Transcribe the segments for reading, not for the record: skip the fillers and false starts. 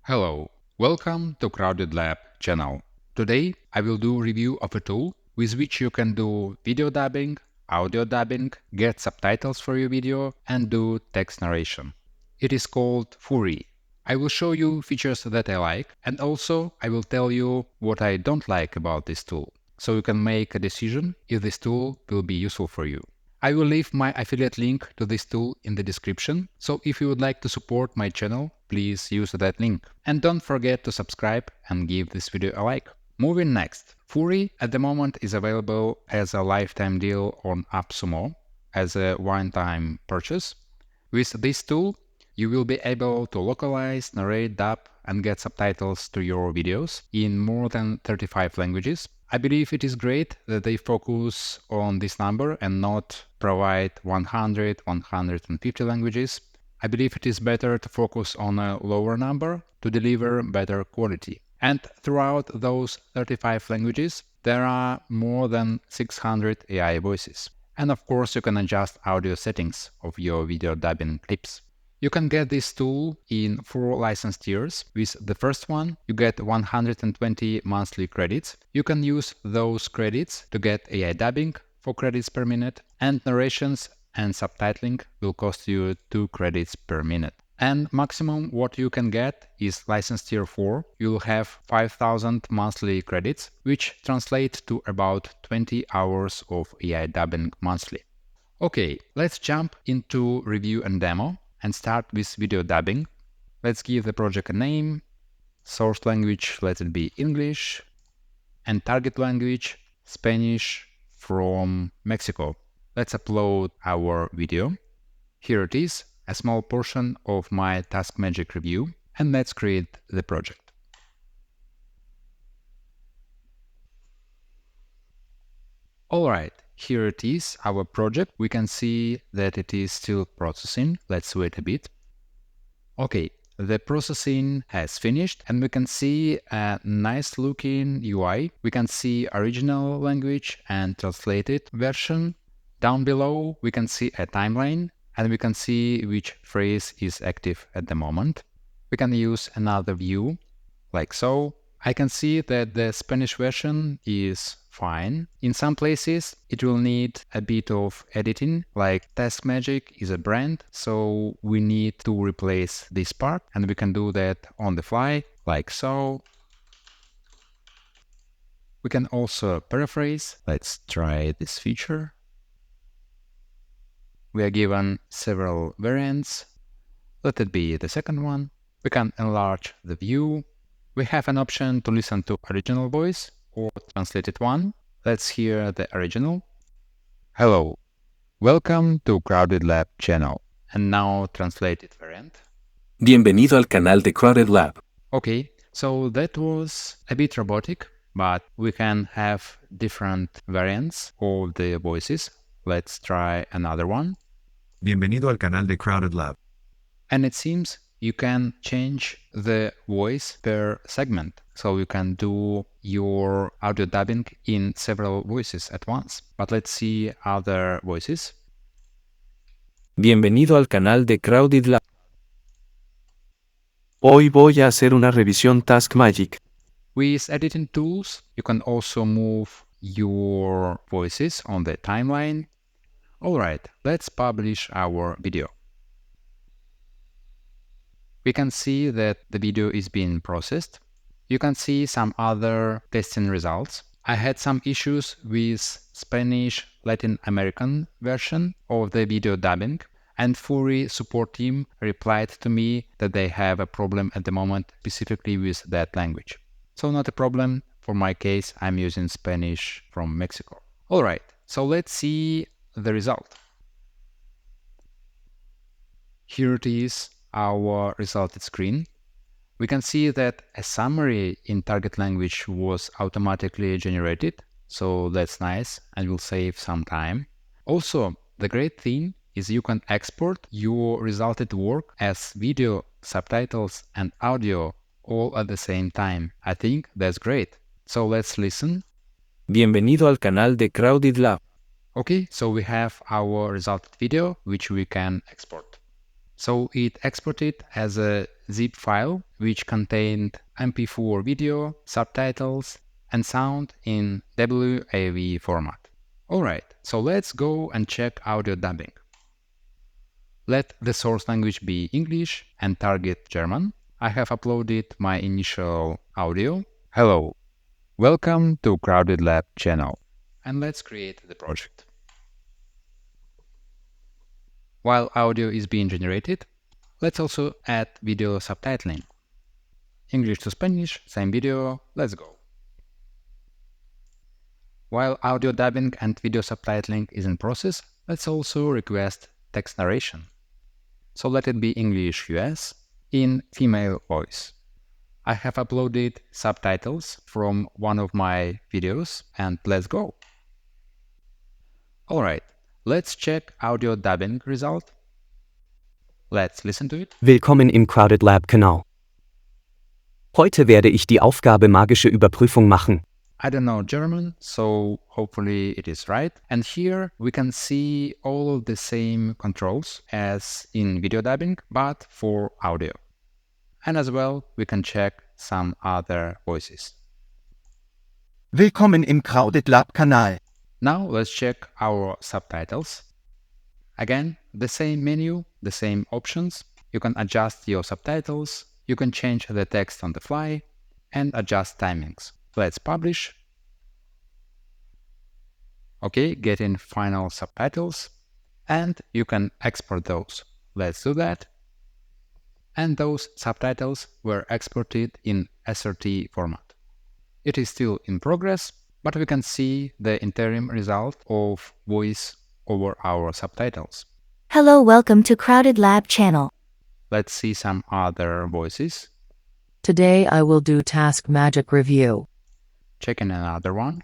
Hello, welcome to Crowded Lab channel. Today I will do review of a tool with which you can do video dubbing, audio dubbing, get subtitles for your video and do text narration. It is called Fourie. I will show you features that I like and also I will tell you what I don't like about this tool, so you can make a decision if this tool will be useful for you. I will leave my affiliate link to this tool in the description, so if you would like to support my channel, please use that link. And don't forget to subscribe and give this video a like. Moving next, Fourie at the moment is available as a lifetime deal on AppSumo as a one-time purchase. With this tool, you will be able to localize, narrate, dub, and get subtitles to your videos in more than 35 languages. I believe it is great that they focus on this number and not provide 100, 150 languages. I believe it is better to focus on a lower number to deliver better quality. And throughout those 35 languages, there are more than 600 AI voices. And of course, you can adjust audio settings of your video dubbing clips. You can get this tool in 4 license tiers. With the first one, you get 120 monthly credits. You can use those credits to get AI dubbing, 4 credits per minute, and narrations and subtitling will cost you 2 credits per minute. And maximum what you can get is license tier 4. You'll have 5,000 monthly credits, which translate to about 20 hours of AI dubbing monthly. Okay, let's jump into review and demo and start with video dubbing. Let's give the project a name, source language, let it be English, and target language, Spanish from Mexico. Let's upload our video. Here it is, a small portion of my Task Magic review, and let's create the project. Alright, here it is, our project. We can see that it is still processing. Let's wait a bit. Okay, the processing has finished and we can see a nice looking UI. We can see original language and translated version. Down below, we can see a timeline and we can see which phrase is active at the moment. We can use another view, like so. I can see that the Spanish version is fine. In some places, it will need a bit of editing, like Task Magic is a brand, so we need to replace this part, and we can do that on the fly, like so. We can also paraphrase. Let's try this feature. We are given several variants. Let it be the second one. We can enlarge the view. We have an option to listen to original voice or translated one. Let's hear the original. Hello, welcome to Crowded Lab channel. And now translated variant. Bienvenido al canal de Crowded Lab. Okay, so that was a bit robotic, but we can have different variants of the voices. Let's try another one. Bienvenido al canal de Crowded Lab. And it seems you can change the voice per segment. So you can do your audio dubbing in several voices at once. But let's see other voices. Bienvenido al canal de Crowded Lab. Hoy voy a hacer una revisión Task Magic. With editing tools, you can also move your voices on the timeline. Alright, let's publish our video. We can see that the video is being processed. You can see some other testing results. I had some issues with Spanish Latin American version of the video dubbing, and Fourie support team replied to me that they have a problem at the moment specifically with that language. So not a problem. For my case, I'm using Spanish from Mexico. Alright, so let's see the result. Here it is, our resulted screen. We can see that a summary in target language was automatically generated, so that's nice and will save some time. Also, the great thing is you can export your resulted work as video, subtitles and audio all at the same time. I think that's great. So let's listen. Bienvenido al canal de Crowded Lab. Okay, so we have our resulted video, which we can export. So it exported as a zip file which contained MP4 video, subtitles, and sound in WAV format. Alright, so let's go and check audio dubbing. Let the source language be English and target German. I have uploaded my initial audio. Hello, welcome to Crowded Lab channel. And let's create the project. While audio is being generated, let's also add video subtitling. English to Spanish, same video, let's go. While audio dubbing and video subtitling is in process, let's also request text narration. So let it be English US in female voice. I have uploaded subtitles from one of my videos and let's go. Alright, let's check audio dubbing result. Let's listen to it. Willkommen im Crowded Lab Kanal. Heute werde ich die Aufgabe magische Überprüfung machen. I don't know German, so hopefully it is right. And here we can see all of the same controls as in video dubbing, but for audio. And as well, we can check some other voices. Willkommen im Crowded Lab Kanal. Now let's check our subtitles. Again, the same menu, the same options. You can adjust your subtitles, you can change the text on the fly, and adjust timings. Let's publish. Okay, getting final subtitles, and you can export those. Let's do that. And those subtitles were exported in SRT format. It is still in progress, but we can see the interim result of voice over our subtitles. Hello, welcome to Crowded Lab channel. Let's see some other voices. Today I will do task magic review. Checking another one.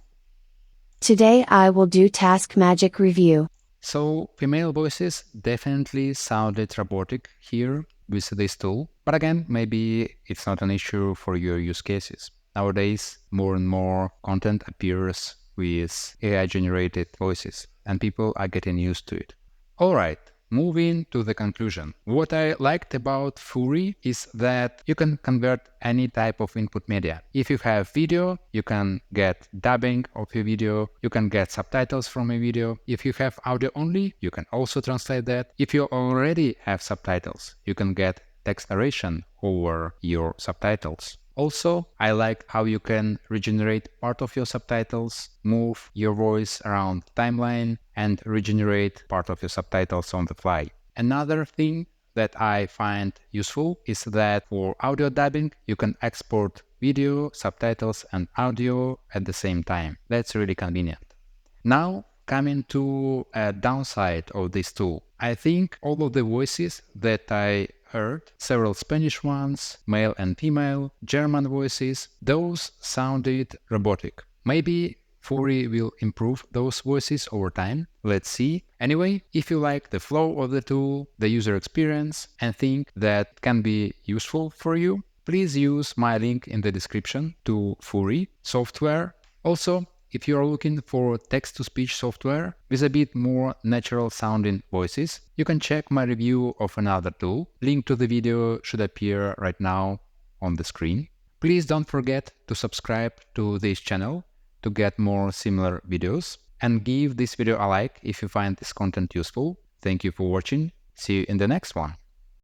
Today I will do task magic review. So female voices definitely sounded robotic here with this tool, but again, maybe it's not an issue for your use cases. Nowadays, more and more content appears with AI-generated voices, and people are getting used to it. Alright, moving to the conclusion. What I liked about Fourie is that you can convert any type of input media. If you have video, you can get dubbing of your video, you can get subtitles from a video. If you have audio only, you can also translate that. If you already have subtitles, you can get text narration over your subtitles. Also, I like how you can regenerate part of your subtitles, move your voice around the timeline, and regenerate part of your subtitles on the fly. Another thing that I find useful is that for audio dubbing, you can export video, subtitles, and audio at the same time. That's really convenient. Now, coming to a downside of this tool, I think all of the voices that I heard, several Spanish ones, male and female, German voices, those sounded robotic. Maybe Fourie will improve those voices over time. Let's see. Anyway, if you like the flow of the tool, the user experience, and think that can be useful for you, please use my link in the description to Fourie software. Also, if you are looking for text-to-speech software with a bit more natural sounding voices, you can check my review of another tool. Link to the video should appear right now on the screen. Please don't forget to subscribe to this channel to get more similar videos, and give this video a like if you find this content useful. Thank you for watching. See you in the next one.